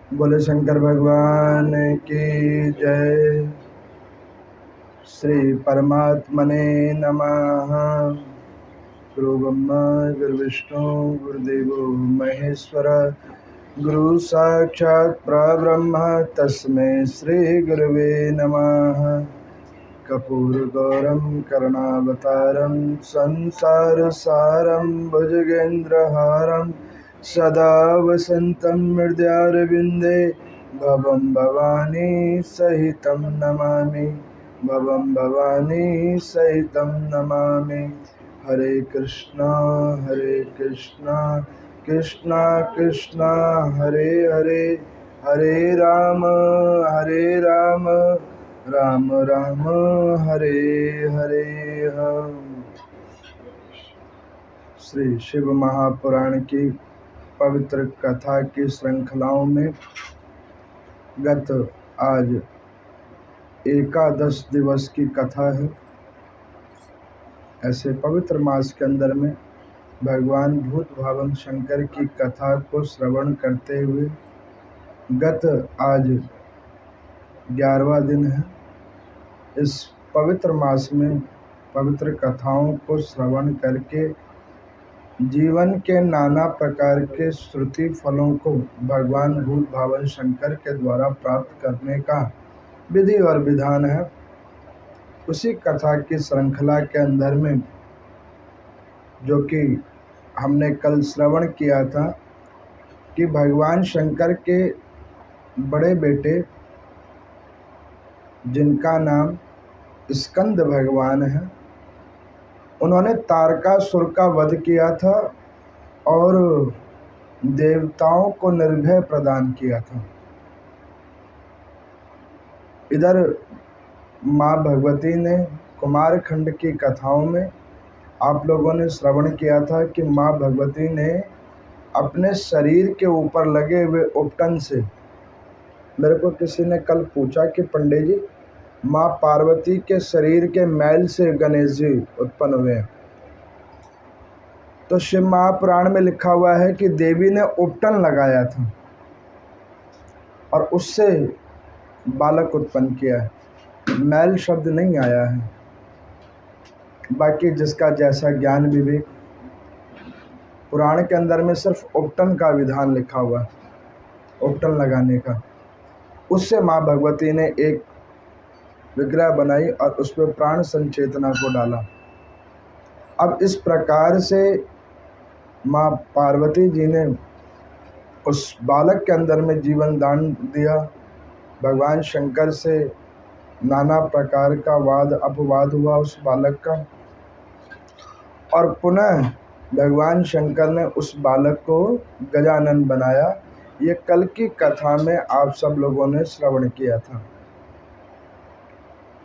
बोले शंकर भगवान की जय। श्री परमात्मने नमः। गुरु ब्रह्मा गुरु विष्णु गुरुदेवो महेश्वर, गुरु साक्षात् परब्रह्म तस्मै श्री गुरुवे नमः। कर्पूरगौरं करुणावतारं संसार सारं भुजगेन्द्रहारं सदा वसन्तं हृदयारविन्दे भवं भवानी सहितं नमामि। भवं भवानी सहितं नमामि। हरे कृष्णा कृष्णा कृष्णा हरे हरे, हरे राम राम राम हरे हरे। श्री शिव महापुराण की पवित्र कथा की श्रृंखलाओं में गत आज एकादश दिवस की कथा है। ऐसे पवित्र मास के अंदर में भगवान भूत भावन शंकर की कथा को श्रवण करते हुए गत आज 11वां दिन है। इस पवित्र मास में पवित्र कथाओं को श्रवण करके जीवन के नाना प्रकार के श्रुति फलों को भगवान भूत भावन शंकर के द्वारा प्राप्त करने का विधि और विधान है। उसी कथा की श्रृंखला के अंदर में जो कि हमने कल श्रवण किया था कि भगवान शंकर के बड़े बेटे जिनका नाम स्कंद भगवान है, उन्होंने तारकासुर का वध किया था और देवताओं को निर्भय प्रदान किया था। इधर माँ भगवती ने कुमार खंड की कथाओं में आप लोगों ने श्रवण किया था कि माँ भगवती ने अपने शरीर के ऊपर लगे हुए उपटन से, मेरे को किसी ने कल पूछा कि पंडित जी माँ पार्वती के शरीर के मैल से गणेश जी उत्पन्न हुए हैं, तो शिव महापुराण में लिखा हुआ है कि देवी ने उपटन लगाया था और उससे बालक उत्पन्न किया है। मैल शब्द नहीं आया है। बाकी जिसका जैसा ज्ञान विवेक, पुराण के अंदर में सिर्फ उपटन का विधान लिखा हुआ है, उपटन लगाने का। उससे माँ भगवती ने एक विग्रह बनाई और उस पर प्राण संचेतना को डाला। अब इस प्रकार से माँ पार्वती जी ने उस बालक के अंदर में जीवन दान दिया। भगवान शंकर से नाना प्रकार का वाद अपवाद हुआ उस बालक का, और पुनः भगवान शंकर ने उस बालक को गजानन बनाया। ये कल की कथा में आप सब लोगों ने श्रवण किया था।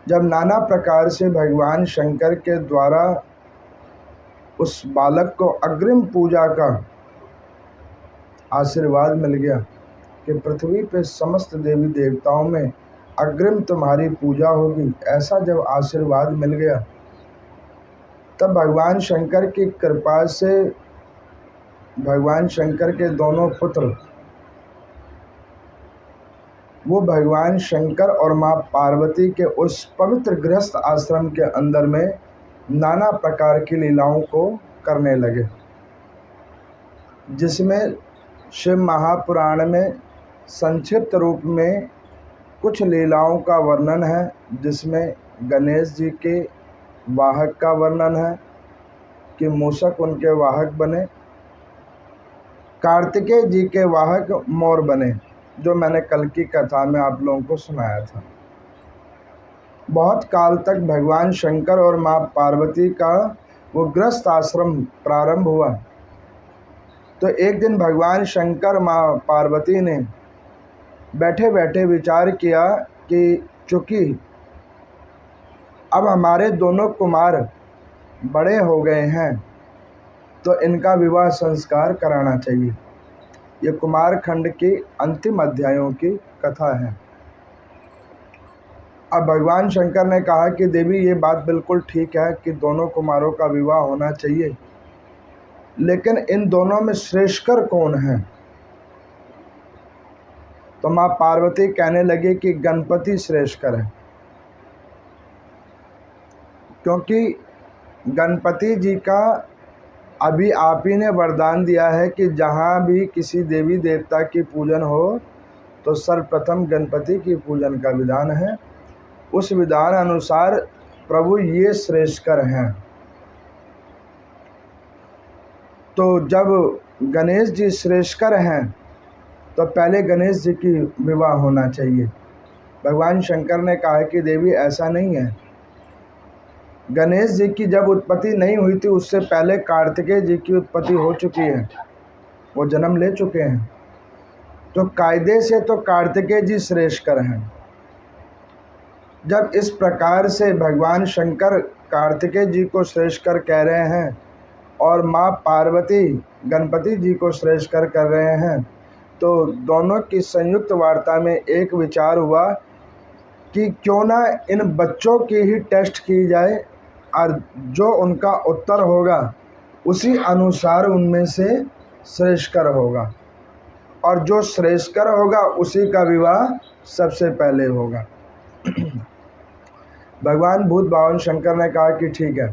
जब नाना प्रकार से भगवान शंकर के द्वारा उस बालक को अग्रिम पूजा का आशीर्वाद मिल गया कि पृथ्वी पे समस्त देवी देवताओं में अग्रिम तुम्हारी पूजा होगी, ऐसा जब आशीर्वाद मिल गया, तब भगवान शंकर की कृपा से भगवान शंकर के दोनों पुत्र, वो भगवान शंकर और माँ पार्वती के उस पवित्र गृहस्थ आश्रम के अंदर में नाना प्रकार की लीलाओं को करने लगे, जिसमें शिव महापुराण में संक्षिप्त रूप में कुछ लीलाओं का वर्णन है, जिसमें गणेश जी के वाहक का वर्णन है कि मूषक उनके वाहक बने, कार्तिकेय जी के वाहक मोर बने, जो मैंने कल की कथा में आप लोगों को सुनाया था। बहुत काल तक भगवान शंकर और माँ पार्वती का वो गृहस्थ आश्रम प्रारंभ हुआ। तो एक दिन भगवान शंकर माँ पार्वती ने बैठे बैठे विचार किया कि चूँकि अब हमारे दोनों कुमार बड़े हो गए हैं, तो इनका विवाह संस्कार कराना चाहिए। ये कुमार खंड की अंतिम अध्यायों की कथा है। अब भगवान शंकर ने कहा कि देवी ये बात बिल्कुल ठीक है कि दोनों कुमारों का विवाह होना चाहिए, लेकिन इन दोनों में श्रेष्ठकर कौन है? तो माँ पार्वती कहने लगी कि गणपति श्रेष्ठकर है, क्योंकि गणपति जी का अभी आप ही ने वरदान दिया है कि जहाँ भी किसी देवी देवता की पूजन हो तो सर्वप्रथम गणपति की पूजन का विधान है। उस विधान अनुसार प्रभु ये श्रेष्ठकर हैं। तो जब गणेश जी श्रेष्ठकर हैं तो पहले गणेश जी की विवाह होना चाहिए। भगवान शंकर ने कहा कि देवी ऐसा नहीं है, गणेश जी की जब उत्पत्ति नहीं हुई थी उससे पहले कार्तिकेय जी की उत्पत्ति हो चुकी है, वो जन्म ले चुके हैं। तो कायदे से तो कार्तिकेय जी श्रेष्ठकर हैं। जब इस प्रकार से भगवान शंकर कार्तिकेय जी को श्रेष्ठकर कह रहे हैं और माँ पार्वती गणपति जी को श्रेष्ठकर कर रहे हैं, तो दोनों की संयुक्त वार्ता में एक विचार हुआ कि क्यों ना इन बच्चों की ही टेस्ट की जाए और जो उनका उत्तर होगा उसी अनुसार उनमें से श्रेष्ठकर होगा, और जो श्रेष्ठकर होगा उसी का विवाह सबसे पहले होगा। भगवान भूत भावन शंकर ने कहा कि ठीक है।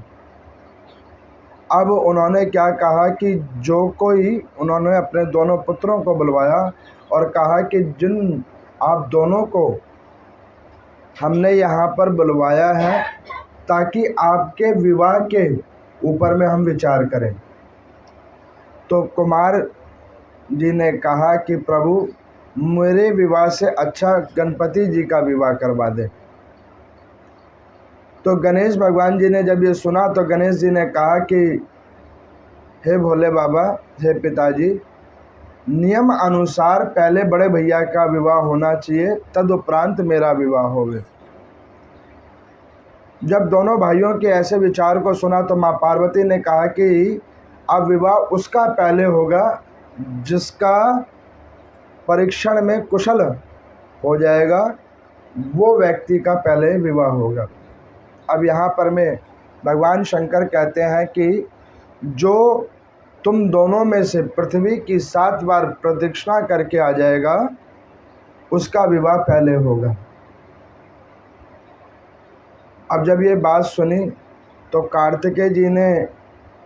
अब उन्होंने क्या कहा कि जो कोई, उन्होंने अपने दोनों पुत्रों को बुलवाया और कहा कि जिन आप दोनों को हमने यहाँ पर बुलवाया है ताकि आपके विवाह के ऊपर में हम विचार करें। तो कुमार जी ने कहा कि प्रभु मेरे विवाह से अच्छा गणपति जी का विवाह करवा दे। तो गणेश भगवान जी ने जब ये सुना तो गणेश जी ने कहा कि हे भोले बाबा, हे पिताजी, नियम अनुसार पहले बड़े भैया का विवाह होना चाहिए, तदुपरांत मेरा विवाह होवे। जब दोनों भाइयों के ऐसे विचार को सुना तो माँ पार्वती ने कहा कि अब विवाह उसका पहले होगा जिसका परीक्षण में कुशल हो जाएगा, वो व्यक्ति का पहले विवाह होगा। अब यहाँ पर में भगवान शंकर कहते हैं कि जो तुम दोनों में से पृथ्वी की 7 बार प्रदक्षिणा करके आ जाएगा उसका विवाह पहले होगा। अब जब ये बात सुनी तो कार्तिकेय जी ने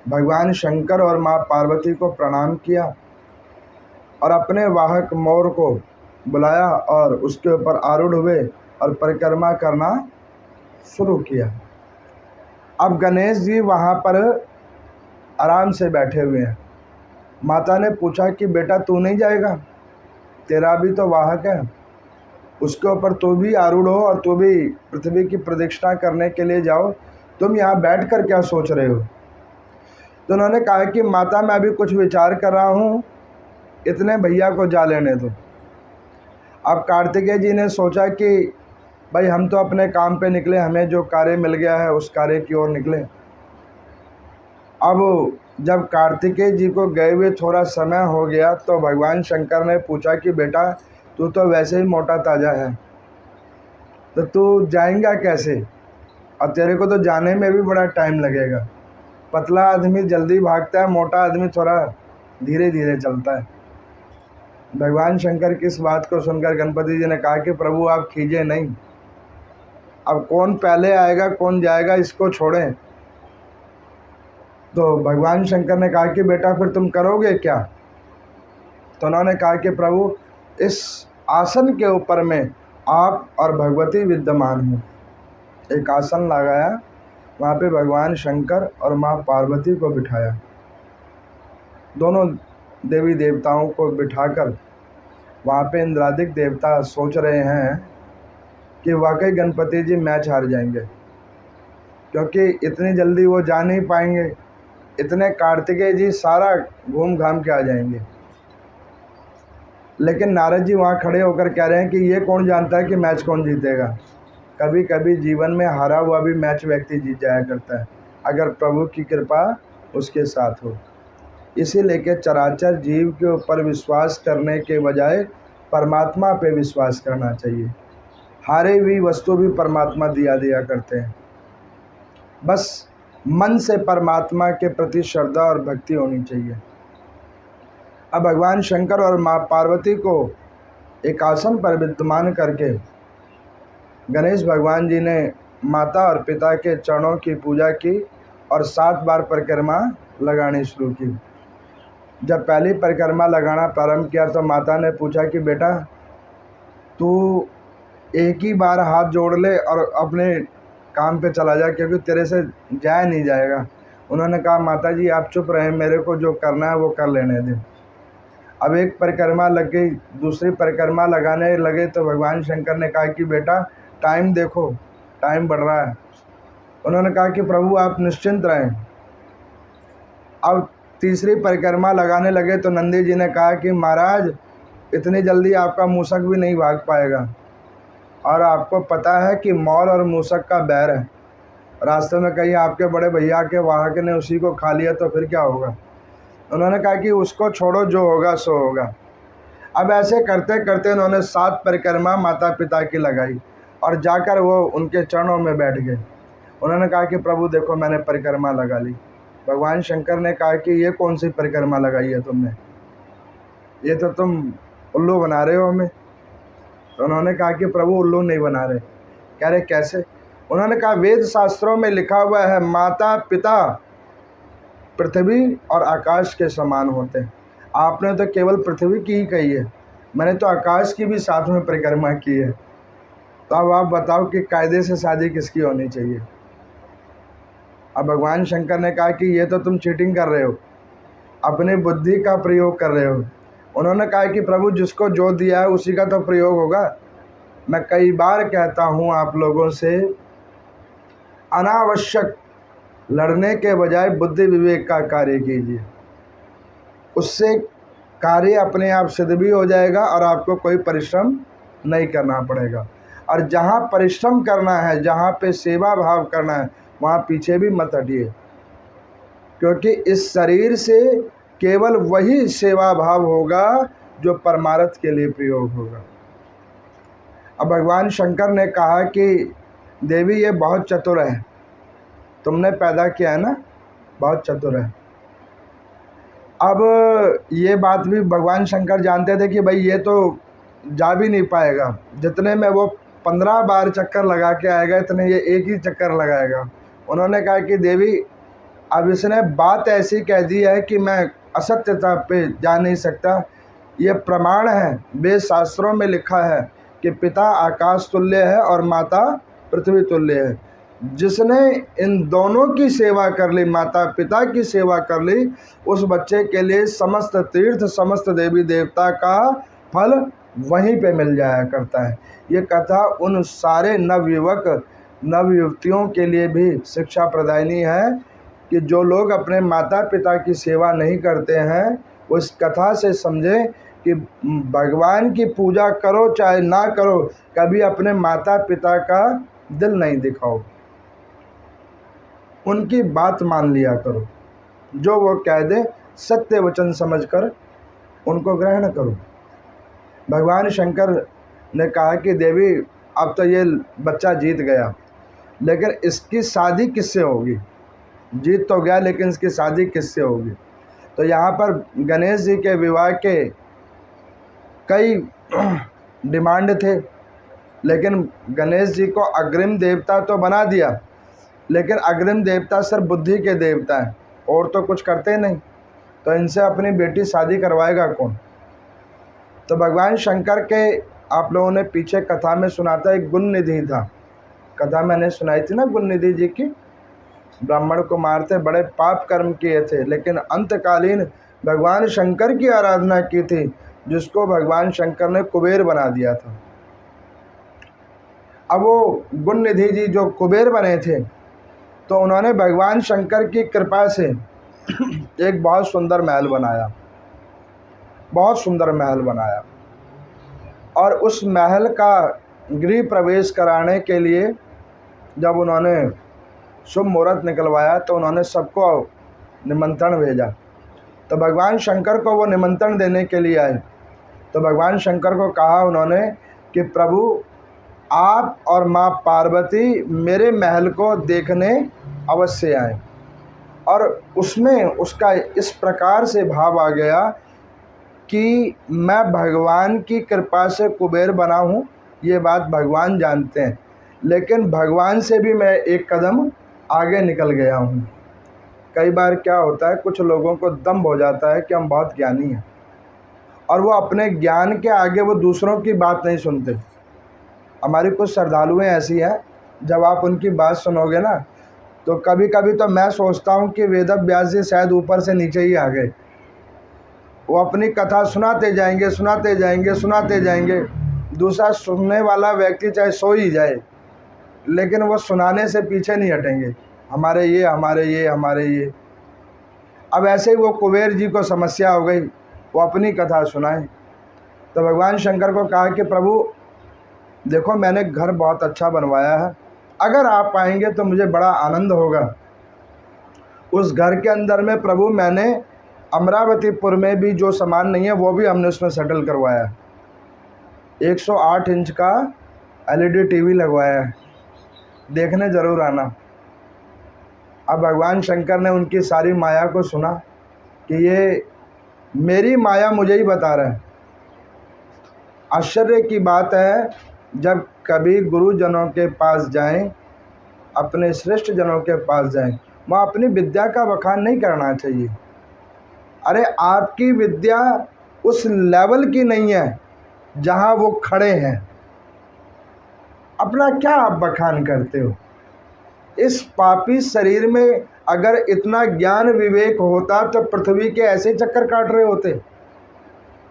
भगवान शंकर और माँ पार्वती को प्रणाम किया और अपने वाहक मोर को बुलाया और उसके ऊपर आरूढ़ हुए और परिक्रमा करना शुरू किया। अब गणेश जी वहाँ पर आराम से बैठे हुए हैं। माता ने पूछा कि बेटा तू नहीं जाएगा, तेरा भी तो वाहक है, उसके ऊपर तू भी आरूढ़ हो और तू भी पृथ्वी की प्रदक्षिणा करने के लिए जाओ, तुम यहाँ बैठकर क्या सोच रहे हो। तो उन्होंने कहा कि माता मैं अभी कुछ विचार कर रहा हूँ, इतने भैया को जा लेने दो। अब कार्तिकेय जी ने सोचा कि भाई हम तो अपने काम पे निकले, हमें जो कार्य मिल गया है उस कार्य की ओर निकले। अब जब कार्तिकेय जी को गए हुए थोड़ा समय हो गया तो भगवान शंकर ने पूछा कि बेटा तू तो वैसे ही मोटा ताज़ा है, तो तू जाएगा कैसे, और तेरे को तो जाने में भी बड़ा टाइम लगेगा। पतला आदमी जल्दी भागता है, मोटा आदमी थोड़ा धीरे धीरे चलता है। भगवान शंकर की इस बात को सुनकर गणपति जी ने कहा कि प्रभु आप कीजिए नहीं, अब कौन पहले आएगा कौन जाएगा इसको छोड़ें। तो भगवान शंकर ने कहा कि बेटा फिर तुम करोगे क्या। तो उन्होंने कहा कि प्रभु इस आसन के ऊपर में आप और भगवती विद्यमान हो। एक आसन लगाया, वहाँ पे भगवान शंकर और माँ पार्वती को बिठाया। दोनों देवी देवताओं को बिठाकर वहाँ पे इंद्रादिक देवता सोच रहे हैं कि वाकई गणपति जी मैच हार जाएंगे, क्योंकि इतनी जल्दी वो जा नहीं पाएंगे, इतने कार्तिकेय जी सारा घूम घाम के आ जाएंगे। लेकिन नारद जी वहाँ खड़े होकर कह रहे हैं कि ये कौन जानता है कि मैच कौन जीतेगा। कभी कभी जीवन में हारा हुआ भी मैच व्यक्ति जीत जाया करता है, अगर प्रभु की कृपा उसके साथ हो। इसीलिए के चराचर जीव के ऊपर विश्वास करने के बजाय परमात्मा पे विश्वास करना चाहिए। हारे हुई वस्तु भी परमात्मा दिया करते हैं, बस मन से परमात्मा के प्रति श्रद्धा और भक्ति होनी चाहिए। अब भगवान शंकर और माँ पार्वती को एक आसन पर विद्यमान करके गणेश भगवान जी ने माता और पिता के चरणों की पूजा की और 7 बार परिक्रमा लगानी शुरू की। जब पहली परिक्रमा लगाना प्रारंभ किया तो माता ने पूछा कि बेटा तू एक ही बार हाथ जोड़ ले और अपने काम पे चला जा, क्योंकि तेरे से जाया नहीं जाएगा। उन्होंने कहा माता जी आप चुप रहें, मेरे को जो करना है वो कर लेने दें। अब एक परिक्रमा लग गई, दूसरी परिक्रमा लगाने लगे तो भगवान शंकर ने कहा कि बेटा टाइम देखो, टाइम बढ़ रहा है। उन्होंने कहा कि प्रभु आप निश्चिंत रहें। अब तीसरी परिक्रमा लगाने लगे तो नंदी जी ने कहा कि महाराज इतनी जल्दी आपका मूषक भी नहीं भाग पाएगा, और आपको पता है कि मोर और मूषक का बैर है। रास्ते में कहीं आपके बड़े भैया के वाहक ने उसी को खा लिया तो फिर क्या होगा। उन्होंने कहा कि उसको छोड़ो, जो होगा सो होगा। अब ऐसे करते करते उन्होंने 7 परिक्रमा माता पिता की लगाई और जाकर वो उनके चरणों में बैठ गए। उन्होंने कहा कि प्रभु देखो मैंने परिक्रमा लगा ली। भगवान शंकर ने कहा कि ये कौन सी परिक्रमा लगाई है तुमने, ये तो तुम उल्लू बना रहे हो हमें। तो उन्होंने कहा कि प्रभु उल्लू नहीं बना रहे। कह रहे कैसे। उन्होंने कहा वेद शास्त्रों में लिखा हुआ है माता पिता पृथ्वी और आकाश के समान होते हैं। आपने तो केवल पृथ्वी की ही कही है, मैंने तो आकाश की भी साथ में परिक्रमा की है। तो अब आप बताओ कि कायदे से शादी किसकी होनी चाहिए। अब भगवान शंकर ने कहा कि ये तो तुम चीटिंग कर रहे हो, अपनी बुद्धि का प्रयोग कर रहे हो। उन्होंने कहा कि प्रभु जिसको जो दिया है उसी का तो प्रयोग होगा। मैं कई बार कहता हूँ आप लोगों से, अनावश्यक लड़ने के बजाय बुद्धि विवेक का कार्य कीजिए, उससे कार्य अपने आप सिद्ध भी हो जाएगा और आपको कोई परिश्रम नहीं करना पड़ेगा। और जहाँ परिश्रम करना है, जहाँ पे सेवा भाव करना है, वहाँ पीछे भी मत हटिए, क्योंकि इस शरीर से केवल वही सेवा भाव होगा जो परमार्थ के लिए प्रयोग होगा। अब भगवान शंकर ने कहा कि देवी ये बहुत चतुर है, तुमने पैदा किया है ना, बहुत चतुर है। अब ये बात भी भगवान शंकर जानते थे कि भाई ये तो जा भी नहीं पाएगा, जितने में वो 15 बार चक्कर लगा के आएगा इतने ये एक ही चक्कर लगाएगा। उन्होंने कहा कि देवी अब इसने बात ऐसी कह दी है कि मैं असत्यता पे जा नहीं सकता। ये प्रमाण है, वेद शास्त्रों में लिखा है कि पिता आकाश तुल्य है और माता पृथ्वी तुल्य है। जिसने इन दोनों की सेवा कर ली, माता पिता की सेवा कर ली, उस बच्चे के लिए समस्त तीर्थ समस्त देवी देवता का फल वहीं पे मिल जाया करता है। ये कथा उन सारे नवयुवक नवयुवतियों के लिए भी शिक्षा प्रदायनी है कि जो लोग अपने माता पिता की सेवा नहीं करते हैं, उस कथा से समझें कि भगवान की पूजा करो चाहे ना करो, कभी अपने माता पिता का दिल नहीं दिखाओ, उनकी बात मान लिया करो, जो वो कह दे सत्य वचन समझकर उनको ग्रहण करो। भगवान शंकर ने कहा कि देवी अब तो ये बच्चा जीत गया, लेकिन इसकी शादी किससे होगी। जीत तो गया लेकिन इसकी शादी किससे होगी। तो यहाँ पर गणेश जी के विवाह के कई डिमांड थे, लेकिन गणेश जी को अग्रिम देवता तो बना दिया, लेकिन अग्रिम देवता सिर्फ बुद्धि के देवता हैं और तो कुछ करते नहीं, तो इनसे अपनी बेटी शादी करवाएगा कौन। तो भगवान शंकर के आप लोगों ने पीछे कथा में सुना था, एक गुण निधि था, कथा मैंने सुनाई थी ना गुण निधि जी की। ब्राह्मण को मारते, बड़े पाप कर्म किए थे, लेकिन अंतकालीन भगवान शंकर की आराधना की थी, जिसको भगवान शंकर ने कुबेर बना दिया था। अब वो गुण निधि जी जो कुबेर बने थे, तो उन्होंने भगवान शंकर की कृपा से एक बहुत सुंदर महल बनाया, बहुत सुंदर महल बनाया। और उस महल का गृह प्रवेश कराने के लिए जब उन्होंने शुभ मुहूर्त निकलवाया तो उन्होंने सबको निमंत्रण भेजा। तो भगवान शंकर को वो निमंत्रण देने के लिए आए। तो भगवान शंकर को कहा उन्होंने कि प्रभु आप और माँ पार्वती मेरे महल को देखने अवश्य आए। और उसमें उसका इस प्रकार से भाव आ गया कि मैं भगवान की कृपा से कुबेर बना हूँ, ये बात भगवान जानते हैं, लेकिन भगवान से भी मैं एक कदम आगे निकल गया हूँ। कई बार क्या होता है, कुछ लोगों को दम्भ हो जाता है कि हम बहुत ज्ञानी हैं, और वो अपने ज्ञान के आगे वो दूसरों की बात नहीं सुनते। हमारी कुछ श्रद्धालुएँ ऐसी हैं, जब आप उनकी बात सुनोगे ना, तो कभी कभी तो मैं सोचता हूँ कि वेद व्यास जी शायद ऊपर से नीचे ही आ गए। वो अपनी कथा सुनाते जाएंगे, सुनाते जाएंगे, सुनाते जाएंगे। दूसरा सुनने वाला व्यक्ति चाहे सो ही जाए, लेकिन वो सुनाने से पीछे नहीं हटेंगे, हमारे ये, हमारे ये, हमारे ये। अब ऐसे ही वो कुबेर जी को समस्या हो गई, वो अपनी कथा सुनाए। तो भगवान शंकर को कहा कि प्रभु देखो, मैंने घर बहुत अच्छा बनवाया है, अगर आप आएंगे तो मुझे बड़ा आनंद होगा। उस घर के अंदर में प्रभु मैंने अमरावतीपुर में भी जो सामान नहीं है वो भी हमने उसमें सेटल करवाया। 108 इंच का LED टीवी लगवाया है, देखने ज़रूर आना। अब भगवान शंकर ने उनकी सारी माया को सुना कि ये मेरी माया मुझे ही बता रहा है। आश्चर्य की बात है, जब कभी गुरुजनों के पास जाएं, अपने श्रेष्ठ जनों के पास जाएं, वहाँ अपनी विद्या का बखान नहीं करना चाहिए। अरे आपकी विद्या उस लेवल की नहीं है जहाँ वो खड़े हैं, अपना क्या आप बखान करते हो? इस पापी शरीर में अगर इतना ज्ञान विवेक होता तो पृथ्वी के ऐसे चक्कर काट रहे होते,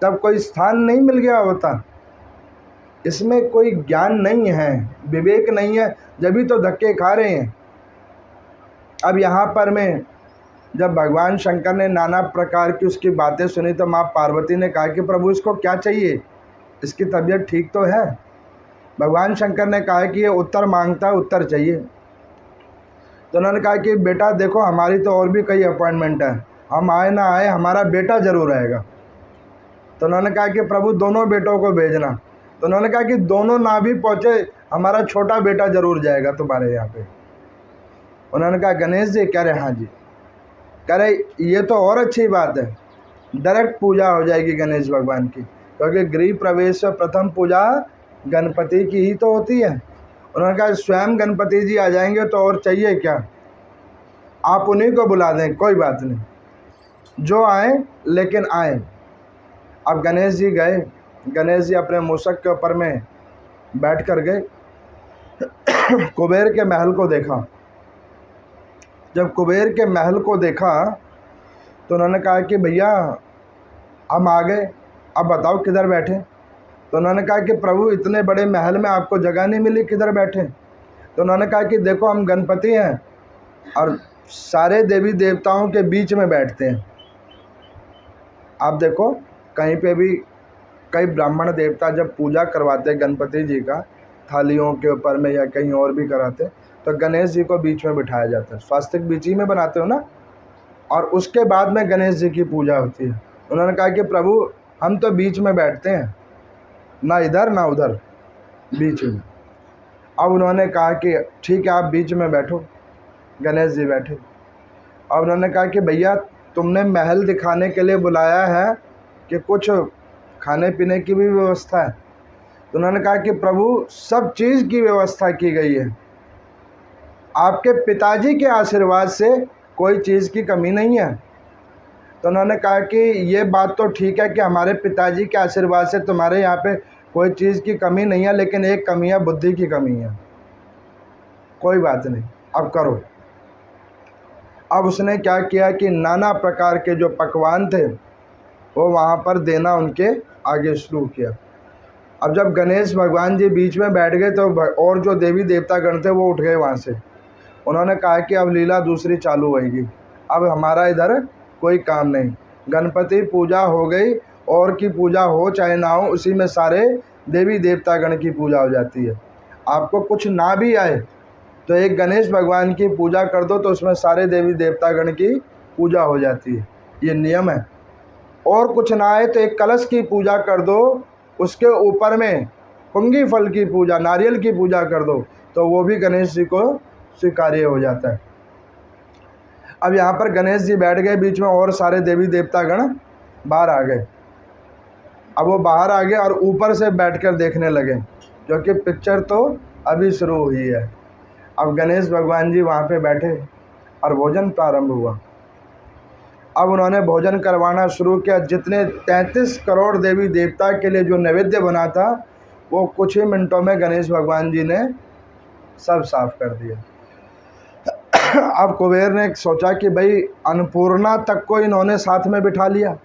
तब कोई स्थान नहीं मिल गया होता। इसमें कोई ज्ञान नहीं है, विवेक नहीं है, जब भी तो धक्के खा रहे हैं। अब यहाँ पर मैं, जब भगवान शंकर ने नाना प्रकार की उसकी बातें सुनी, तो माँ पार्वती ने कहा कि प्रभु इसको क्या चाहिए, इसकी तबीयत ठीक तो है? भगवान शंकर ने कहा कि ये उत्तर मांगता है, उत्तर चाहिए। तो उन्होंने कहा कि बेटा देखो, हमारी तो और भी कई अपॉइंटमेंट है, हम आए ना आए हमारा बेटा जरूर आएगा। तो उन्होंने कहा कि प्रभु दोनों बेटों को भेजना। तो उन्होंने कहा कि दोनों ना भी पहुँचे, हमारा छोटा बेटा जरूर जाएगा तुम्हारे यहाँ पे। उन्होंने कहा गणेश जी? कह रहे हाँ जी। कह रहे ये तो और अच्छी बात है, डायरेक्ट पूजा हो जाएगी गणेश भगवान की, क्योंकि गृह प्रवेश से प्रथम पूजा गणपति की ही तो होती है। उन्होंने कहा स्वयं गणपति जी आ जाएंगे तो और चाहिए क्या, आप उन्हीं को बुला दें, कोई बात नहीं, जो आए लेकिन आए। अब गणेश जी गए, गणेश जी अपने मूषक के ऊपर में बैठ कर गए, कुबेर के महल को देखा। जब कुबेर के महल को देखा तो उन्होंने कहा कि भैया हम आ गए, अब बताओ किधर बैठे। तो उन्होंने कहा कि प्रभु इतने बड़े महल में आपको जगह नहीं मिली, किधर बैठे? तो उन्होंने कहा कि देखो हम गणपति हैं और सारे देवी देवताओं के बीच में बैठते हैं। आप देखो कहीं पे भी कई ब्राह्मण देवता जब पूजा करवाते हैं गणपति जी का, थालियों के ऊपर में या कहीं और भी कराते, तो गणेश जी को बीच में बिठाया जाता है। स्वास्तिक बीच ही में बनाते हो ना, और उसके बाद में गणेश जी की पूजा होती है। उन्होंने कहा कि प्रभु हम तो बीच में बैठते हैं, ना इधर ना उधर, बीच में। अब उन्होंने कहा कि ठीक है आप बीच में बैठो। गणेश जी बैठे। अब उन्होंने कहा कि भैया तुमने महल दिखाने के लिए बुलाया है कि कुछ खाने पीने की भी व्यवस्था है? तो उन्होंने कहा कि प्रभु सब चीज़ की व्यवस्था की गई है, आपके पिताजी के आशीर्वाद से कोई चीज़ की कमी नहीं है। तो उन्होंने कहा कि ये बात तो ठीक है कि हमारे पिताजी के आशीर्वाद से तुम्हारे यहाँ पे कोई चीज़ की कमी नहीं है, लेकिन एक कमी है, बुद्धि की कमी है। कोई बात नहीं, अब करो। अब उसने क्या किया कि नाना प्रकार के जो पकवान थे वो वहाँ पर देना उनके आगे शुरू किया। अब जब गणेश भगवान जी बीच में बैठ गए तो और जो देवी देवता गण थे वो उठ गए वहाँ से। उन्होंने कहा कि अब लीला दूसरी चालू होगी, अब हमारा इधर कोई काम नहीं। गणपति पूजा हो गई, और की पूजा हो चाहे ना हो, उसी में सारे देवी देवता गण की पूजा हो जाती है। आपको कुछ ना भी आए तो एक गणेश भगवान की पूजा कर दो तो उसमें सारे देवी देवता गण की पूजा हो जाती है, ये नियम है। और कुछ ना आए तो एक कलश की पूजा कर दो, उसके ऊपर में पुंगी फल की पूजा, नारियल की पूजा कर दो, तो वो भी गणेश जी को स्वीकार्य हो जाता है। अब यहाँ पर गणेश जी बैठ गए बीच में और सारे देवी देवता गण बाहर आ गए। अब वो बाहर आ गए और ऊपर से बैठकर देखने लगे, क्योंकि पिक्चर तो अभी शुरू हुई है। अब गणेश भगवान जी वहाँ पे बैठे और भोजन प्रारंभ हुआ। अब उन्होंने भोजन करवाना शुरू किया। जितने 33 करोड़ देवी देवता के लिए जो नैवेद्य बना था, वो कुछ ही मिनटों में गणेश भगवान जी ने सब साफ कर दिया। अब कुबेर ने सोचा कि भाई अन्नपूर्णा तक को इन्होंने साथ में बिठा लिया,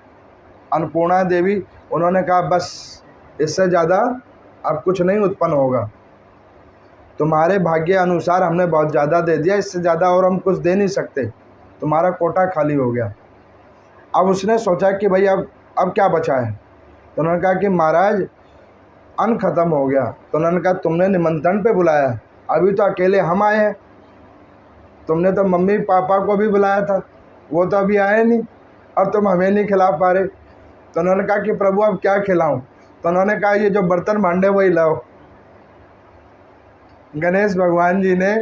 अन्नपूर्णा देवी। उन्होंने कहा बस इससे ज़्यादा अब कुछ नहीं उत्पन्न होगा, तुम्हारे भाग्य अनुसार हमने बहुत ज़्यादा दे दिया, इससे ज़्यादा और हम कुछ दे नहीं सकते, तुम्हारा कोटा खाली हो गया। अब उसने सोचा कि भाई अब क्या बचा है। तो उन्होंने कहा कि महाराज अन्न खत्म हो गया। तो उन्होंने कहा तुमने निमंत्रण पे बुलाया, अभी तो अकेले हम आए हैं, तुमने तो मम्मी पापा को भी बुलाया था, वो तो अभी आए नहीं और तुम हमें नहीं खिला पा रहे। तो उन्होंने कहा कि प्रभु अब क्या खिलाऊं। तो उन्होंने कहा ये जो बर्तन भांडे वही लाओ। गणेश भगवान जी ने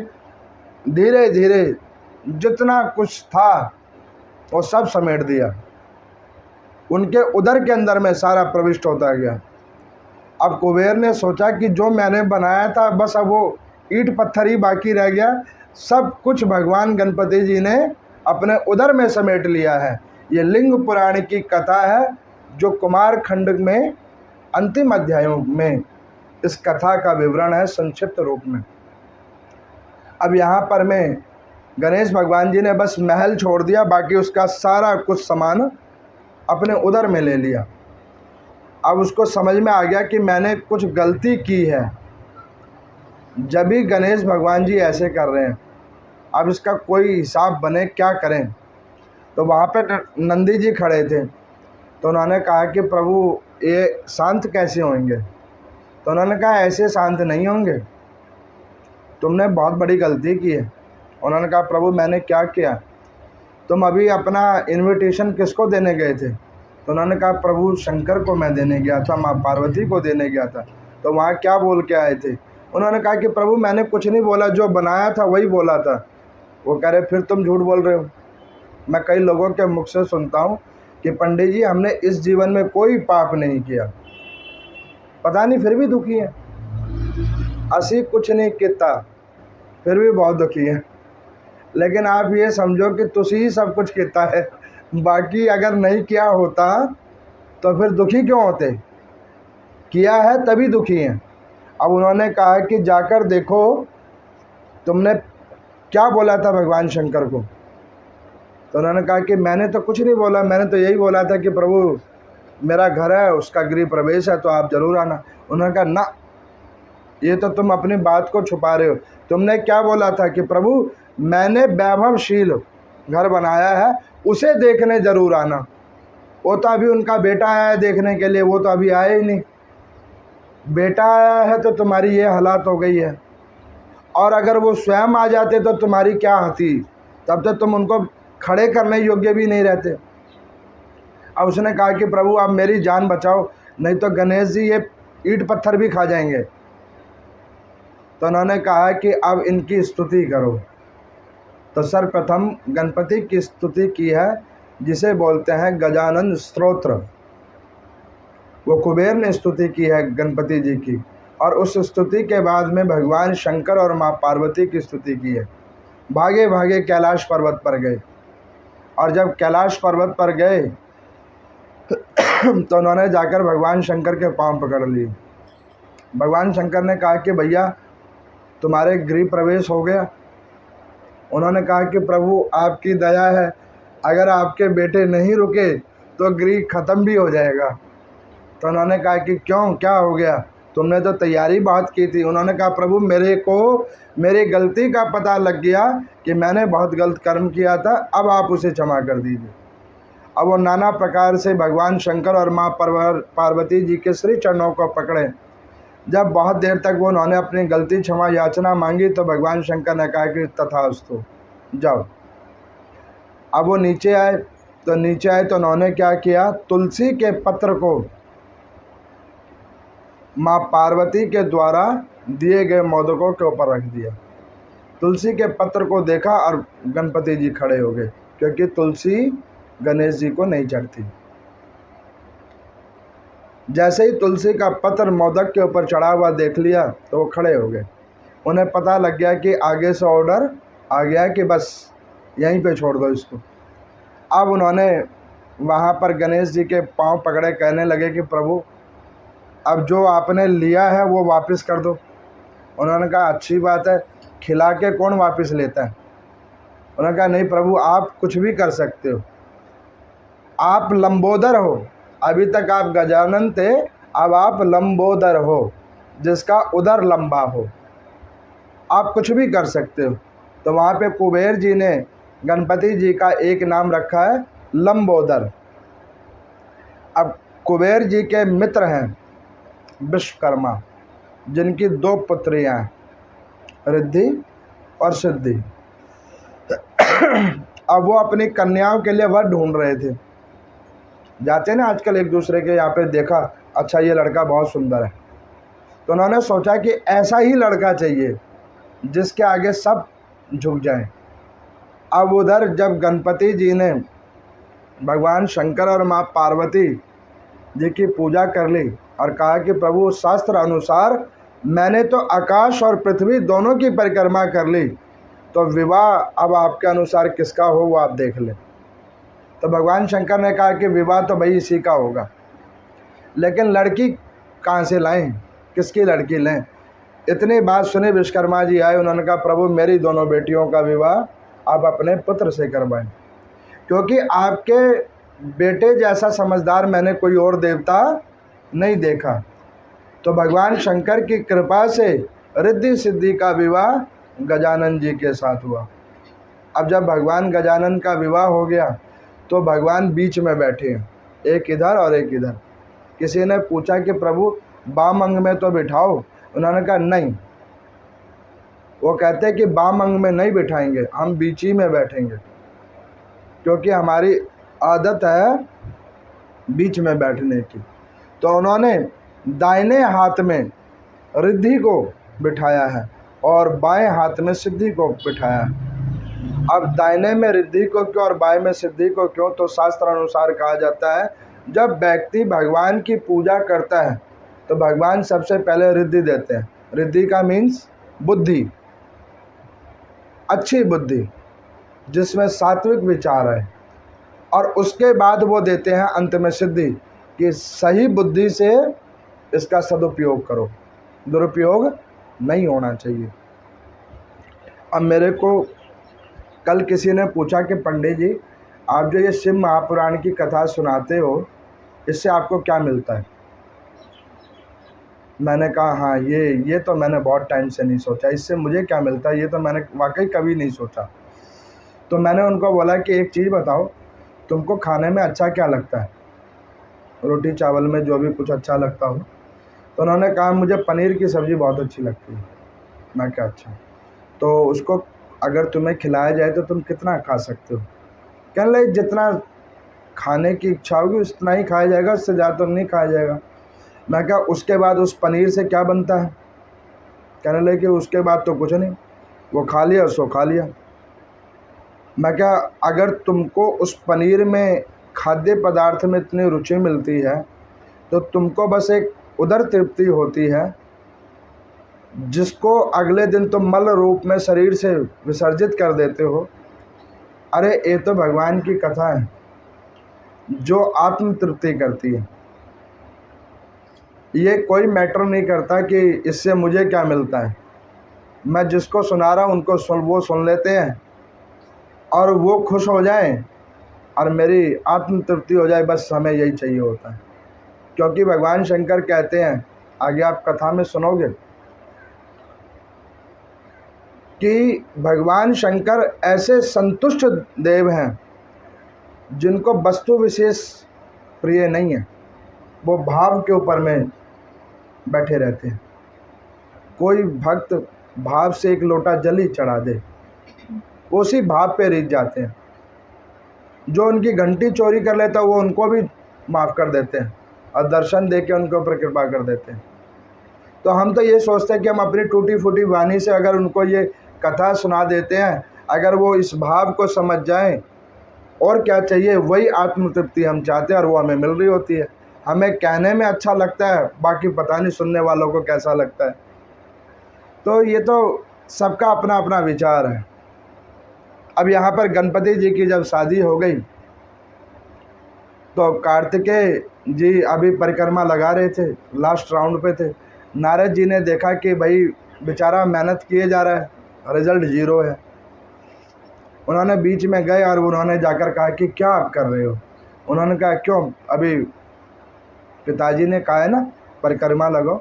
धीरे धीरे जितना कुछ था वो सब समेट दिया, उनके उदर के अंदर में सारा प्रविष्ट होता गया। अब कुबेर ने सोचा कि जो मैंने बनाया था बस अब वो ईंट पत्थर ही बाकी रह गया, सब कुछ भगवान गणपति जी ने अपने उदर में समेट लिया है। ये लिंग पुराण की कथा है, जो कुमार खंड में अंतिम अध्यायों में इस कथा का विवरण है संक्षिप्त रूप में। अब यहाँ पर में गणेश भगवान जी ने बस महल छोड़ दिया, बाकी उसका सारा कुछ सामान अपने उदर में ले लिया। अब उसको समझ में आ गया कि मैंने कुछ गलती की है, जब भी गणेश भगवान जी ऐसे कर रहे हैं, अब इसका कोई हिसाब बने, क्या करें। तो वहाँ पे नंदी जी खड़े थे। तो उन्होंने कहा कि प्रभु ये शांत कैसे होंगे। तो उन्होंने कहा ऐसे शांत नहीं होंगे, तुमने बहुत बड़ी गलती की है। उन्होंने कहा प्रभु मैंने क्या किया। तुम अभी अपना इनविटेशन किसको देने गए थे। तो उन्होंने कहा प्रभु शंकर को मैं देने गया था, माँ पार्वती को देने गया था। तो वहाँ क्या बोल के आए थे। उन्होंने कहा कि प्रभु मैंने कुछ नहीं बोला, जो बनाया था वही बोला था। वो कह रहे फिर तुम झूठ बोल रहे हो। मैं कई लोगों के मुख से सुनता हूँ कि पंडित जी हमने इस जीवन में कोई पाप नहीं किया, पता नहीं फिर भी दुखी है, असी कुछ नहीं किया फिर भी बहुत दुखी है। लेकिन आप ये समझो कि तुसी ही सब कुछ किया है, बाकी अगर नहीं किया होता तो फिर दुखी क्यों होते, किया है तभी दुखी हैं। अब उन्होंने कहा कि जाकर देखो तुमने क्या बोला था भगवान शंकर को। तो उन्होंने कहा कि मैंने तो कुछ नहीं बोला, मैंने तो यही बोला था कि प्रभु मेरा घर है, उसका गृह प्रवेश है, तो आप ज़रूर आना। उन्होंने कहा ना, ये तो तुम अपनी बात को छुपा रहे हो। तुमने क्या बोला था कि प्रभु मैंने वैभवशील घर बनाया है, उसे देखने ज़रूर आना। वो तो अभी उनका बेटा आया है देखने के लिए, वो तो अभी आया ही नहीं। बेटा आया है तो तुम्हारी ये हालत हो गई है, और अगर वो स्वयं आ जाते तो तुम्हारी क्या हंसी, तब तो तुम उनको खड़े करने योग्य भी नहीं रहते। अब उसने कहा कि प्रभु आप मेरी जान बचाओ, नहीं तो गणेश जी ये ईंट पत्थर भी खा जाएंगे। तो उन्होंने कहा कि अब इनकी स्तुति करो। तो सर्वप्रथम गणपति की स्तुति की है, जिसे बोलते हैं गजानन स्तोत्र। वो कुबेर ने स्तुति की है गणपति जी की, और उस स्तुति के बाद में भगवान शंकर और माँ पार्वती की स्तुति की है। भागे भागे कैलाश पर्वत पर गए, और जब कैलाश पर्वत पर गए तो उन्होंने जाकर भगवान शंकर के पांव पकड़ लिए। भगवान शंकर ने कहा कि भैया तुम्हारे गृह प्रवेश हो गया। उन्होंने कहा कि प्रभु आपकी दया है, अगर आपके बेटे नहीं रुके तो गृह खत्म भी हो जाएगा। तो उन्होंने कहा कि क्यों, क्या हो गया, तुमने तो तैयारी बहुत की थी। उन्होंने कहा प्रभु मेरे को मेरी गलती का पता लग गया कि मैंने बहुत गलत कर्म किया था, अब आप उसे क्षमा कर दीजिए। अब वो नाना प्रकार से भगवान शंकर और माँ पार्वती जी के श्री चरणों को पकड़े। जब बहुत देर तक वो उन्होंने अपनी गलती क्षमा याचना मांगी, तो भगवान शंकर ने कहा कि तथास्तु, जाओ। अब वो नीचे आए तो उन्होंने क्या किया, तुलसी के पत्र को माँ पार्वती के द्वारा दिए गए मोदकों के ऊपर रख दिया। तुलसी के पत्र को देखा और गणपति जी खड़े हो गए, क्योंकि तुलसी गणेश जी को नहीं चढ़ती। जैसे ही तुलसी का पत्र मोदक के ऊपर चढ़ा हुआ देख लिया तो वो खड़े हो गए। उन्हें पता लग गया कि आगे से ऑर्डर आ गया कि बस यहीं पे छोड़ दो इसको। अब उन्होंने वहाँ पर गणेश जी के पांव पकड़े, कहने लगे कि प्रभु अब जो आपने लिया है वो वापस कर दो। उन्होंने कहा अच्छी बात है, खिला के कौन वापस लेता है। उन्होंने कहा नहीं प्रभु, आप कुछ भी कर सकते हो, आप लंबोदर हो, अभी तक आप गजानन थे, अब आप लंबोदर हो, जिसका उदर लंबा हो, आप कुछ भी कर सकते हो। तो वहाँ पे कुबेर जी ने गणपति जी का एक नाम रखा है लंबोदर। अब कुबेर जी के मित्र हैं विश्वकर्मा, जिनकी 2 पुत्रियाँ हैं, रिद्धि और सिद्धि। अब वो अपनी कन्याओं के लिए वर ढूंढ रहे थे। जाते हैं ना आजकल एक दूसरे के यहाँ पे, देखा अच्छा ये लड़का बहुत सुंदर है, तो उन्होंने सोचा कि ऐसा ही लड़का चाहिए जिसके आगे सब झुक जाएं। अब उधर जब गणपति जी ने भगवान शंकर और माँ पार्वती जी की पूजा कर ली और कहा कि प्रभु शास्त्र अनुसार मैंने तो आकाश और पृथ्वी दोनों की परिक्रमा कर ली, तो विवाह अब आपके अनुसार किसका हो वो आप देख लें। तो भगवान शंकर ने कहा कि विवाह तो भाई इसी का होगा, लेकिन लड़की कहाँ से लाएं, किसकी लड़की लें। इतनी बात सुने विश्वकर्मा जी आए, उन्होंने कहा प्रभु मेरी दोनों बेटियों का विवाह आप अपने पुत्र से करवाएं, क्योंकि आपके बेटे जैसा समझदार मैंने कोई और देवता नहीं देखा। तो भगवान शंकर की कृपा से रिद्धि सिद्धि का विवाह गजानन जी के साथ हुआ। अब जब भगवान गजानन का विवाह हो गया तो भगवान बीच में बैठे हैं, एक इधर और एक इधर। किसी ने पूछा कि प्रभु बाम अंग में तो बिठाओ, उन्होंने कहा नहीं, वो कहते हैं कि बाम अंग में नहीं बिठाएंगे, हम बीच ही में बैठेंगे, क्योंकि हमारी आदत है बीच में बैठने की। तो उन्होंने दाहिने हाथ में रिद्धि को बिठाया है और बाएं हाथ में सिद्धि को बिठाया है। अब दाहिने में रिद्धि को क्यों और बाएं में सिद्धि को क्यों, तो शास्त्र अनुसार कहा जाता है जब व्यक्ति भगवान की पूजा करता है तो भगवान सबसे पहले रिद्धि देते हैं। रिद्धि का मीन्स बुद्धि, अच्छी बुद्धि जिसमें सात्विक विचार है, और उसके बाद वो देते हैं अंत में सिद्धि कि सही बुद्धि से इसका सदुपयोग करो, दुरुपयोग नहीं होना चाहिए। अब मेरे को कल किसी ने पूछा कि पंडित जी आप जो ये शिव महापुराण की कथा सुनाते हो इससे आपको क्या मिलता है। मैंने कहा हाँ ये तो मैंने बहुत टाइम से नहीं सोचा, इससे मुझे क्या मिलता है ये तो मैंने वाकई कभी नहीं सोचा। तो मैंने उनको बोला कि एक चीज़ बताओ, तुमको खाने में अच्छा क्या लगता है, रोटी चावल में जो भी कुछ अच्छा लगता हो। तो उन्होंने कहा मुझे पनीर की सब्ज़ी बहुत अच्छी लगती है। मैं क्या अच्छा, तो उसको अगर तुम्हें खिलाया जाए तो तुम कितना खा सकते हो। कहने लगे जितना खाने की इच्छा होगी उतना ही खाया जाएगा, उससे ज़्यादा तो नहीं खाया जाएगा। मैं क्या उसके बाद उस पनीर से क्या बनता है। कहने लगे कि उसके बाद तो कुछ नहीं, वो खा लिया सो खा लिया। मैं क्या अगर तुमको उस पनीर में खाद्य पदार्थ में इतनी रुचि मिलती है तो तुमको बस एक उदर तृप्ति होती है जिसको अगले दिन तुम मल रूप में शरीर से विसर्जित कर देते हो। अरे ये तो भगवान की कथा है जो आत्म तृप्ति करती है। ये कोई मैटर नहीं करता कि इससे मुझे क्या मिलता है, मैं जिसको सुना रहा हूँ उनको वो सुन लेते हैं और वो खुश हो जाएं और मेरी आत्म तृप्ति हो जाए, बस हमें यही चाहिए होता है। क्योंकि भगवान शंकर कहते हैं, आगे आप कथा में सुनोगे कि भगवान शंकर ऐसे संतुष्ट देव हैं जिनको वस्तु विशेष प्रिय नहीं है, वो भाव के ऊपर में बैठे रहते हैं। कोई भक्त भाव से एक लोटा जल ही चढ़ा दे, उसी भाव पे रीझ जाते हैं। जो उनकी घंटी चोरी कर लेता है वो उनको भी माफ़ कर देते हैं और दर्शन दे के उनके ऊपर कृपा कर देते हैं। तो हम तो ये सोचते हैं कि हम अपनी टूटी फूटी वाणी से अगर उनको ये कथा सुना देते हैं, अगर वो इस भाव को समझ जाएं, और क्या चाहिए, वही आत्म तृप्ति हम चाहते हैं और वो हमें मिल रही होती है। हमें कहने में अच्छा लगता है, बाकी पता नहीं सुनने वालों को कैसा लगता है। तो ये तो सबका अपना अपना विचार है। अब यहाँ पर गणपति जी की जब शादी हो गई तो कार्तिकेय जी अभी परिक्रमा लगा रहे थे, लास्ट राउंड पे थे। नारद जी ने देखा कि भाई बेचारा मेहनत किए जा रहा है, रिजल्ट 0 है। उन्होंने बीच में गए और उन्होंने जाकर कहा कि क्या आप कर रहे हो। उन्होंने कहा क्यों, अभी पिताजी ने कहा है ना परिक्रमा लगाओ,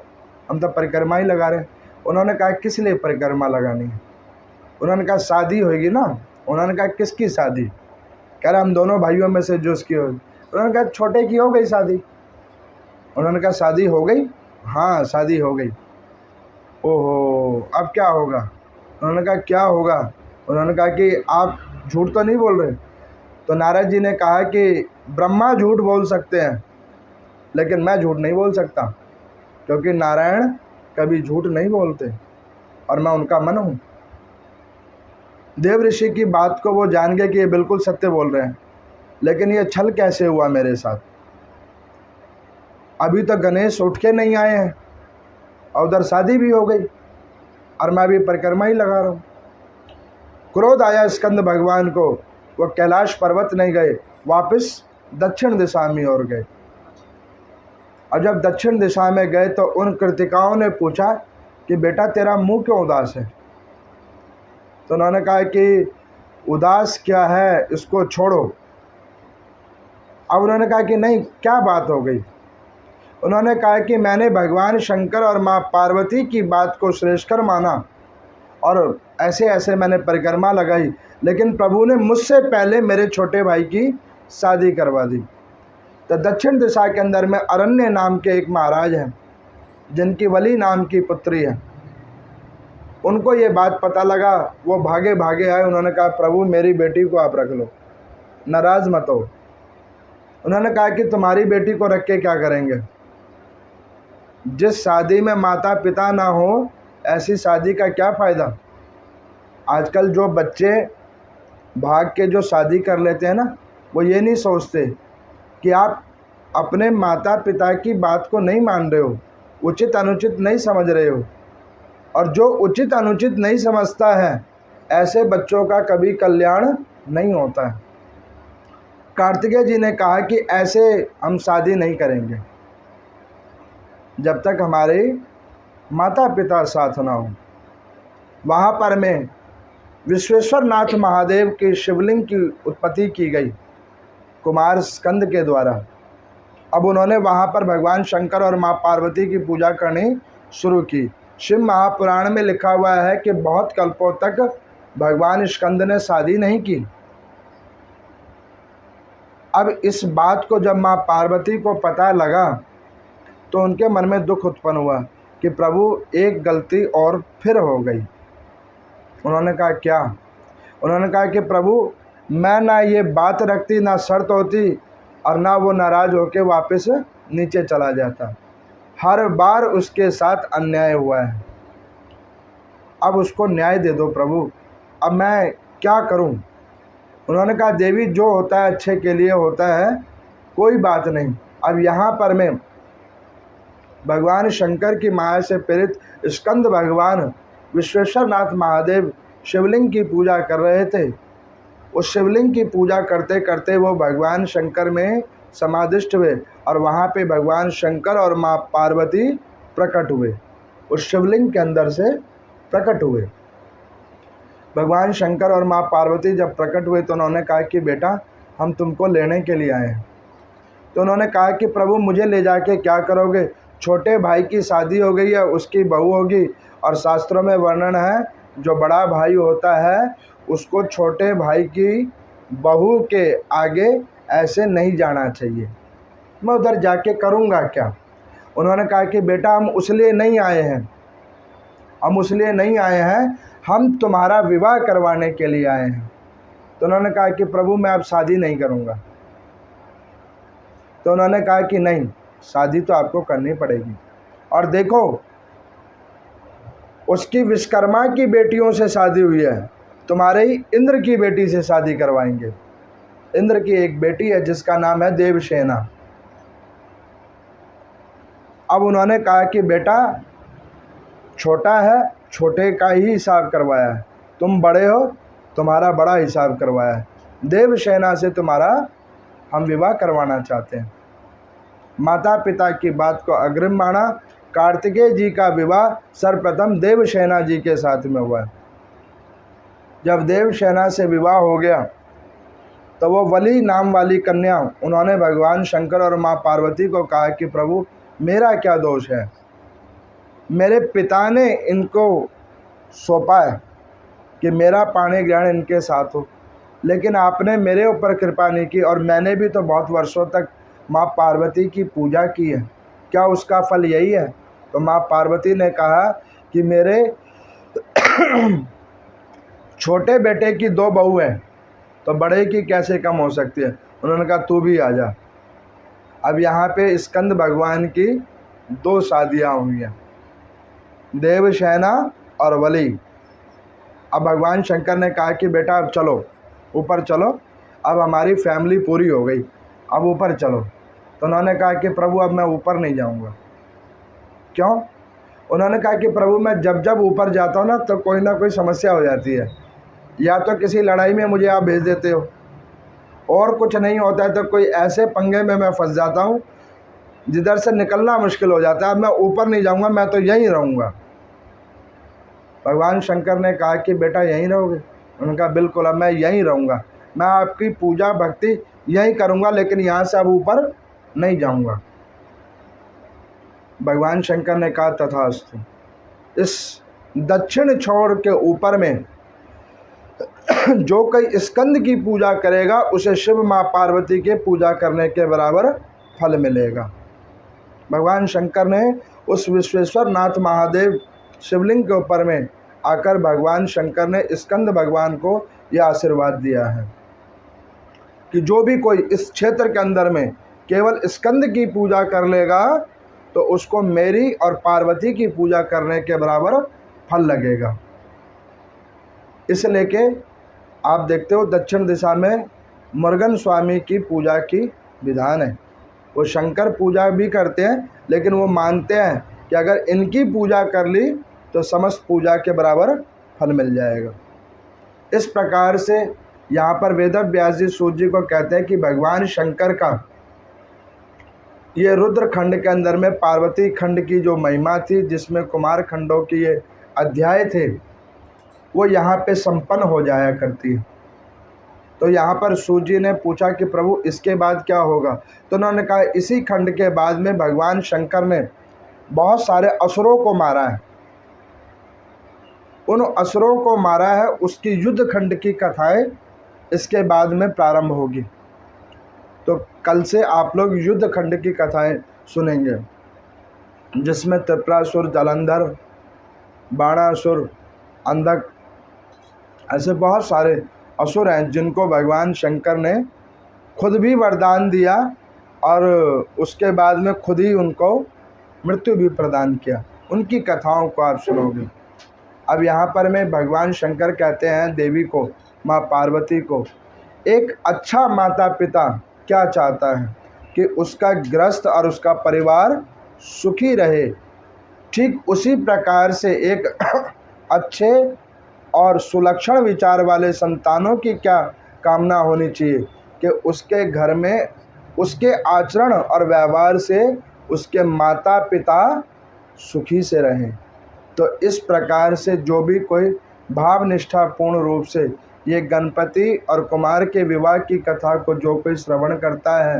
हम तो परिक्रमा ही लगा रहे हैं। उन्होंने कहा किस लिए परिक्रमा लगानी है। उन्होंने कहा शादी होगी ना। उन्होंने कहा किसकी शादी। कह रहा हम दोनों भाइयों में से जो उसकी होगी। उन्होंने कहा छोटे की हो गई शादी। उन्होंने कहा शादी हो गई, हाँ शादी हो गई। ओहो अब क्या होगा। उन्होंने कहा क्या होगा। उन्होंने कहा कि आप झूठ तो नहीं बोल रहे। तो नारद जी ने कहा कि ब्रह्मा झूठ बोल सकते हैं लेकिन मैं झूठ नहीं बोल सकता, क्योंकि नारायण कभी झूठ नहीं बोलते और मैं उनका मन हूँ। देव ऋषि की बात को वो जान गए कि ये बिल्कुल सत्य बोल रहे हैं, लेकिन ये छल कैसे हुआ मेरे साथ। अभी तो गणेश उठ के नहीं आए हैं और उधर शादी भी हो गई और मैं अभी परिक्रमा ही लगा रहा हूँ। क्रोध आया स्कंद भगवान को, वो कैलाश पर्वत नहीं गए, वापस दक्षिण दिशा में और गए। और जब दक्षिण दिशा में गए तो उन कृतिकाओं ने पूछा कि बेटा तेरा मुंह क्यों उदास है। तो उन्होंने कहा कि उदास क्या है, इसको छोड़ो। अब उन्होंने कहा कि नहीं, क्या बात हो गई। उन्होंने कहा कि मैंने भगवान शंकर और माँ पार्वती की बात को श्रेष्ठकर माना और ऐसे ऐसे मैंने परिक्रमा लगाई, लेकिन प्रभु ने मुझसे पहले मेरे छोटे भाई की शादी करवा दी। तो दक्षिण दिशा के अंदर में अरण्य नाम के एक महाराज हैं जिनकी वली नाम की पुत्री है। उनको ये बात पता लगा, वो भागे भागे आए। उन्होंने कहा प्रभु मेरी बेटी को आप रख लो, नाराज़ मत हो। उन्होंने कहा कि तुम्हारी बेटी को रख के क्या करेंगे। जिस शादी में माता पिता ना हो ऐसी शादी का क्या फ़ायदा। आजकल जो बच्चे भाग के जो शादी कर लेते हैं ना, वो ये नहीं सोचते कि आप अपने माता पिता की बात को नहीं मान रहे हो, उचित अनुचित नहीं समझ रहे हो। और जो उचित अनुचित नहीं समझता है ऐसे बच्चों का कभी कल्याण नहीं होता है। कार्तिकेय जी ने कहा कि ऐसे हम शादी नहीं करेंगे जब तक हमारे माता पिता साथ ना हो। वहाँ पर में विश्वेश्वर नाथ महादेव के शिवलिंग की उत्पत्ति की गई कुमार स्कंद के द्वारा। अब उन्होंने वहाँ पर भगवान शंकर और माँ पार्वती की पूजा करनी शुरू की। शिव महापुराण में लिखा हुआ है कि बहुत कल्पों तक भगवान स्कंद ने शादी नहीं की। अब इस बात को जब माँ पार्वती को पता लगा तो उनके मन में दुख उत्पन्न हुआ कि प्रभु एक गलती और फिर हो गई। उन्होंने कहा क्या। उन्होंने कहा कि प्रभु मैं ना ये बात रखती, ना शर्त होती, और ना वो नाराज़ होकर वापस नीचे चला जाता। हर बार उसके साथ अन्याय हुआ है, अब उसको न्याय दे दो प्रभु, अब मैं क्या करूं। उन्होंने कहा देवी जो होता है अच्छे के लिए होता है, कोई बात नहीं। अब यहाँ पर मैं भगवान शंकर की माया से प्रेरित स्कंद भगवान विश्वेश्वर नाथ महादेव शिवलिंग की पूजा कर रहे थे। उस शिवलिंग की पूजा करते करते वो भगवान शंकर में समाधिष्ट हुए और वहाँ पे भगवान शंकर और माँ पार्वती प्रकट हुए, उस शिवलिंग के अंदर से प्रकट हुए। भगवान शंकर और माँ पार्वती जब प्रकट हुए तो उन्होंने कहा कि बेटा हम तुमको लेने के लिए आए हैं। तो उन्होंने कहा कि प्रभु मुझे ले जाके क्या करोगे, छोटे भाई की शादी हो गई है, उसकी बहू होगी, और शास्त्रों में वर्णन है जो बड़ा भाई होता है उसको छोटे भाई की बहू के आगे ऐसे नहीं जाना चाहिए। मैं उधर जाके करूँगा क्या। उन्होंने कहा कि बेटा हम उस लिए नहीं आए हैं, हम उस लिए नहीं आए हैं, हम तुम्हारा विवाह करवाने के लिए आए हैं। तो उन्होंने कहा कि प्रभु मैं अब शादी नहीं करूँगा। तो उन्होंने कहा कि नहीं, शादी तो आपको करनी पड़ेगी। और देखो उसकी विश्वकर्मा की बेटियों से शादी हुई है, तुम्हारे ही इंद्र की बेटी से शादी करवाएंगे। इंद्र की एक बेटी है जिसका नाम है देवसेना। अब उन्होंने कहा कि बेटा छोटा है, छोटे का ही हिसाब करवाया है, तुम बड़े हो, तुम्हारा बड़ा हिसाब करवाया है, देवसेना से तुम्हारा हम विवाह करवाना चाहते हैं। माता पिता की बात को अग्रिम माना। कार्तिकेय जी का विवाह सर्वप्रथम देवसेना जी के साथ में हुआ। जब देवसेना से विवाह हो गया तो वो वली नाम वाली कन्या, उन्होंने भगवान शंकर और माँ पार्वती को कहा कि प्रभु मेरा क्या दोष है, मेरे पिता ने इनको सौंपा है कि मेरा पाणी ग्रहण इनके साथ हो, लेकिन आपने मेरे ऊपर कृपा नहीं की और मैंने भी तो बहुत वर्षों तक माँ पार्वती की पूजा की है, क्या उसका फल यही है? तो माँ पार्वती ने कहा कि मेरे छोटे बेटे की 2 बहू हैं, तो बड़े की कैसे कम हो सकती है? उन्होंने कहा तू भी आ जा। अब यहाँ पे स्कंद भगवान की 2 शादियाँ हुई हैं, देवसेना और वली। अब भगवान शंकर ने कहा कि बेटा अब चलो, ऊपर चलो, अब हमारी फैमिली पूरी हो गई, अब ऊपर चलो। तो उन्होंने कहा कि प्रभु अब मैं ऊपर नहीं जाऊंगा। क्यों? उन्होंने कहा कि प्रभु मैं जब जब ऊपर जाता हूँ ना कोई ना कोई समस्या हो जाती है, या तो किसी लड़ाई में मुझे आप भेज देते हो, और कुछ नहीं होता है तो कोई ऐसे पंगे में मैं फंस जाता हूँ जिधर से निकलना मुश्किल हो जाता है। अब मैं ऊपर नहीं जाऊँगा, मैं तो यहीं रहूँगा। भगवान शंकर ने कहा कि बेटा यहीं रहोगे? उन्होंने कहा बिल्कुल, अब मैं यहीं रहूँगा, मैं आपकी पूजा भक्ति यहीं करूँगा, लेकिन यहाँ से अब ऊपर नहीं जाऊँगा। भगवान शंकर ने कहा तथास्तु। इस दक्षिण छोर के ऊपर में जो कोई स्कंद की पूजा करेगा उसे शिव माँ पार्वती के पूजा करने के बराबर फल मिलेगा। भगवान शंकर ने उस विश्वेश्वर नाथ महादेव शिवलिंग के ऊपर में आकर भगवान शंकर ने स्कंद भगवान को यह आशीर्वाद दिया है कि जो भी कोई इस क्षेत्र के अंदर में केवल स्कंद की पूजा कर लेगा तो उसको मेरी और पार्वती की पूजा करने के बराबर फल लगेगा। इसलिए कि आप देखते हो दक्षिण दिशा में मुर्गन स्वामी की पूजा की विधान है। वो शंकर पूजा भी करते हैं, लेकिन वो मानते हैं कि अगर इनकी पूजा कर ली तो समस्त पूजा के बराबर फल मिल जाएगा। इस प्रकार से यहाँ पर वेदव्यास जी सूत जी को कहते हैं कि भगवान शंकर का ये रुद्र खंड के अंदर में पार्वती खंड की जो महिमा थी, जिसमें कुमार खंडों की ये अध्याय थे, वो यहाँ पे संपन्न हो जाया करती है। तो यहाँ पर सूत जी ने पूछा कि प्रभु इसके बाद क्या होगा? तो उन्होंने कहा इसी खंड के बाद में भगवान शंकर ने बहुत सारे असुरों को मारा है, उन असुरों को मारा है, उसकी युद्ध खंड की कथाएं इसके बाद में प्रारंभ होगी। तो कल से आप लोग युद्ध खंड की कथाएं सुनेंगे, जिसमें त्रिपुरासुर, जालंधर, बाणासुर, अंधक, ऐसे बहुत सारे असुर हैं जिनको भगवान शंकर ने खुद भी वरदान दिया और उसके बाद में खुद ही उनको मृत्यु भी प्रदान किया। उनकी कथाओं को आप सुनोगे। अब यहाँ पर मैं भगवान शंकर कहते हैं देवी को, माँ पार्वती को, एक अच्छा माता पिता क्या चाहता है कि उसका गृहस्थ और उसका परिवार सुखी रहे। ठीक उसी प्रकार से एक अच्छे और सुलक्षण विचार वाले संतानों की क्या कामना होनी चाहिए कि उसके घर में उसके आचरण और व्यवहार से उसके माता पिता सुखी से रहें। तो इस प्रकार से जो भी कोई भावनिष्ठापूर्ण रूप से ये गणपति और कुमार के विवाह की कथा को जो कोई श्रवण करता है,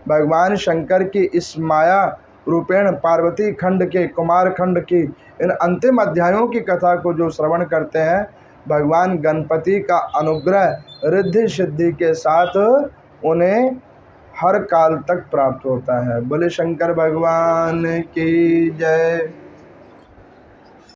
भगवान शंकर की इस माया रूपेण पार्वती खंड के, कुमार खंड की इन अंतिम अध्यायों की कथा को जो श्रवण करते हैं, भगवान गणपति का अनुग्रह रिद्धि सिद्धि के साथ उन्हें हर काल तक प्राप्त होता है। बोले शंकर भगवान की जय।